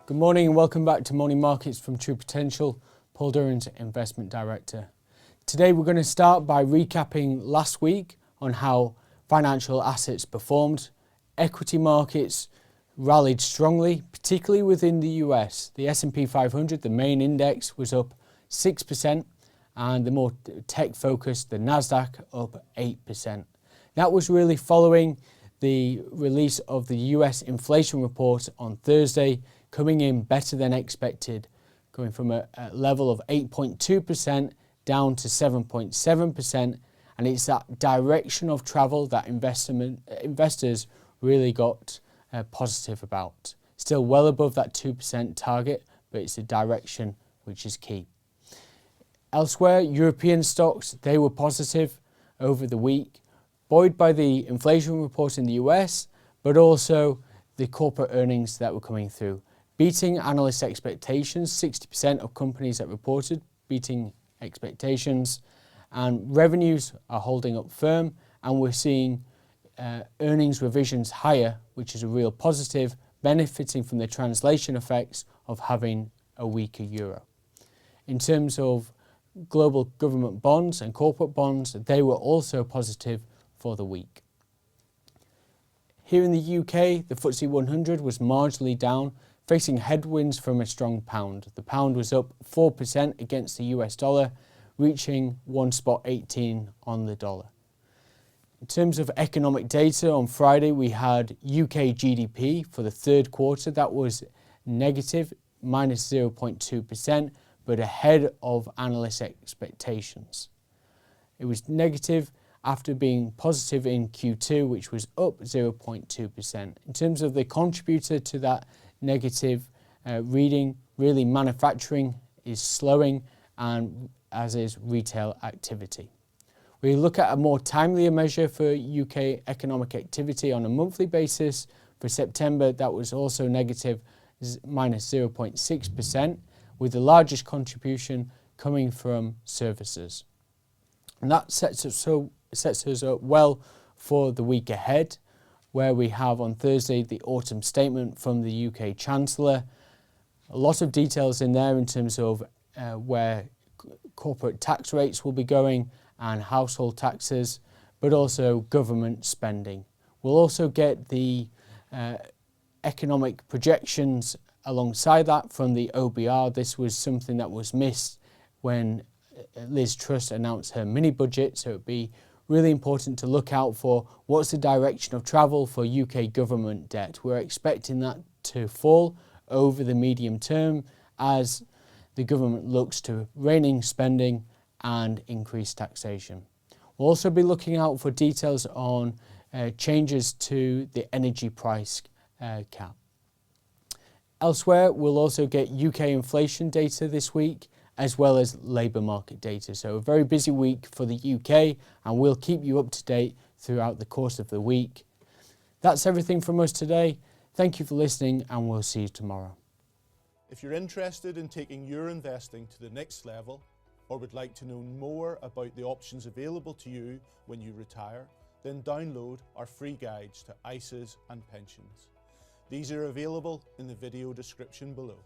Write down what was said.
Good morning and welcome back to Morning Markets from True Potential, Paul Durrant, Investment Director. Today we're going to start by recapping last week on how financial assets performed. Equity markets rallied strongly, particularly within the US. The S&P 500, the main index, was up 6%, and the more tech-focused, the Nasdaq, up 8%. That was really following the release of the US inflation report on Thursday, coming in better than expected, going from a level of 8.2% down to 7.7%, and it's that direction of travel that investors really got positive about. Still well above that 2% target, but it's the direction which is key. Elsewhere, European stocks, they were positive over the week, buoyed by the inflation report in the US, but also the corporate earnings that were coming through. Beating analyst expectations, 60% of companies that reported beating expectations, and revenues are holding up firm, and we're seeing earnings revisions higher, which is a real positive, benefiting from the translation effects of having a weaker euro. In terms of global government bonds and corporate bonds, they were also positive for the week. Here in the UK, the FTSE 100 was marginally down, facing headwinds from a strong pound. The pound was up 4% against the US dollar, reaching 1.18 on the dollar. In terms of economic data, on Friday we had UK GDP for the third quarter. That was negative, minus 0.2%, but ahead of analyst expectations. It was negative after being positive in Q2, which was up 0.2%. In terms of the contributor to that negative reading, really manufacturing is slowing, and as is retail activity. We look at a more timelier measure for UK economic activity on a monthly basis. For September, that was also negative, minus 0.6%, with the largest contribution coming from services. And that sets us up well for the week ahead, where we have on Thursday the autumn statement from the UK Chancellor. A lot of details in there in terms of where corporate tax rates will be going and household taxes, but also government spending. We'll also get the economic projections alongside that from the OBR. This was something that was missed when Liz Truss announced her mini budget, so it'd be really important to look out for what's the direction of travel for UK government debt. We're expecting that to fall over the medium term as the government looks to rein in spending and increase taxation. We'll also be looking out for details on changes to the energy price cap. Elsewhere, we'll also get UK inflation data this week, as well as labour market data. So a very busy week for the UK, and we'll keep you up to date throughout the course of the week. That's everything from us today. Thank you for listening, and we'll see you tomorrow. If you're interested in taking your investing to the next level, or would like to know more about the options available to you when you retire, then download our free guides to ISAs and pensions. These are available in the video description below.